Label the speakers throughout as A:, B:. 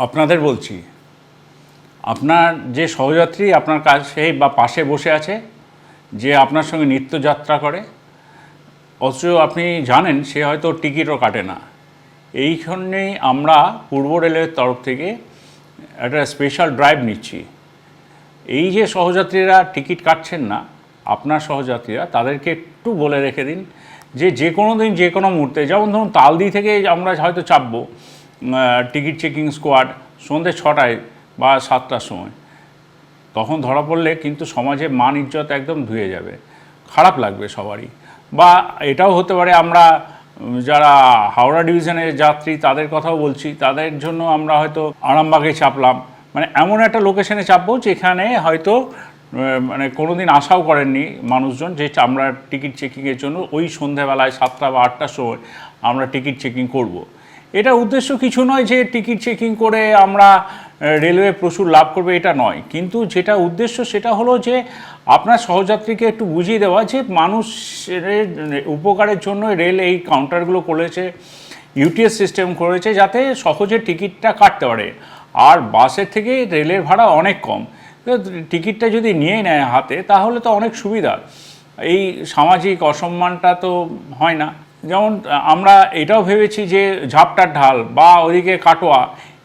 A: আপনাদের বলছি, আপনার যে সহযাত্রী আপনার কাছে বা পাশে বসে আছে, যে আপনার সঙ্গে নিত্যযাত্রা করে, অথচ আপনি জানেন সে হয়তো টিকিটও কাটে না, এইখানেই আমরা পূর্ব রেলের তরফ থেকে একটা স্পেশাল ড্রাইভ নিচ্ছি। এই যে সহযাত্রীরা টিকিট কাটছেন না, আপনার সহযাত্রীরা, তাদেরকে একটু বলে রেখে দিন যে যে কোনো দিন যে কোনো মুহূর্তে, যেমন ধরুন তালদি থেকে আমরা হয়তো চাপবো টিকিট চেকিং স্কোয়াড সন্ধ্যে 6টায় বা 7টার সময়, তখন ধরা পড়লে কিন্তু সমাজে মান ইজ্জত একদম ধুয়ে যাবে, খারাপ লাগবে সবারই। বা এটাও হতে পারে আমরা যারা হাওড়া ডিভিশনের যাত্রী তাদের কথাও বলছি, তাদের জন্য আমরা হয়তো আরামবাগে চাপলাম, মানে এমন একটা লোকেশনে চাপবো যেখানে হয়তো মানে কোনো দিন আশাও করেননি মানুষজন যে আমরা টিকিট চেকিংয়ের জন্য ওই সন্ধ্যাবেলায় 7টা বা 8টার সময় আমরা টিকিট চেকিং করব। এটা উদ্দেশ্য কিছু নয় যে টিকিট চেকিং করে আমরা রেলওয়ে প্রচুর লাভ করবে, এটা নয়, কিন্তু যেটা উদ্দেশ্য সেটা হলো যে আপনার সহযাত্রীকে একটু বুঝিয়ে দেওয়া যে মানুষের উপকারের জন্য রেল এই কাউন্টারগুলো করেছে, ইউটিএস সিস্টেম করেছে যাতে সহজে টিকিটটা কাটতে পারে। আর বাসের থেকে রেলের ভাড়া অনেক কম, টিকিটটা যদি নিয়ে নেয় হাতে তাহলে তো অনেক সুবিধা, এই সামাজিক অসম্মানটা তো হয় না। যেমন আমরা এটাও ভেবেছি যে ঝাপটার ঢাল বা ওইদিকে কাটোয়া,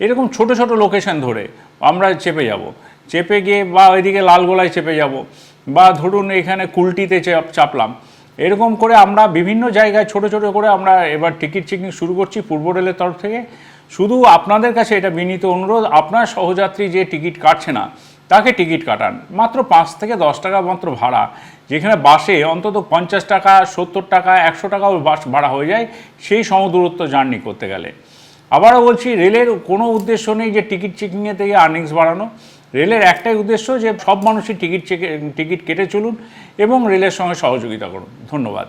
A: এরকম ছোট ছোট লোকেশন ধরে আমরা চেপে যাব, চেপে গিয়ে বা ওইদিকে লালগোলায় চেপে যাব, বা ধরুন এখানে কুলটিতে চাপলাম, এরকম করে আমরা বিভিন্ন জায়গায় ছোট ছোট করে আমরা এবার টিকিট চেকিং শুরু করছি পূর্ব রেলের তরফ থেকে। শুধু আপনাদের কাছে এটা বিনীত অনুরোধ, আপনার সহযাত্রী যে টিকিট কাটছে না তাকে টিকিট কাটান, মাত্র 5 থেকে 10 টাকা মাত্র ভাড়া, যেখানে বাসে অন্তত 50 টাকা 70 টাকা 100 টাকাও বাস ভাড়া হয়ে যায় সেই সমদূরত্ব জার্নি করতে গেলে। আবারও বলছি, রেলের কোনো উদ্দেশ্য নেই যে টিকিট চেকিংয়ে থেকে আর্নিংস বাড়ানো, রেলের একটাই উদ্দেশ্য যে সব মানুষই টিকিট কেটে চলুন এবং রেলের সঙ্গে সহযোগিতা করুন। ধন্যবাদ।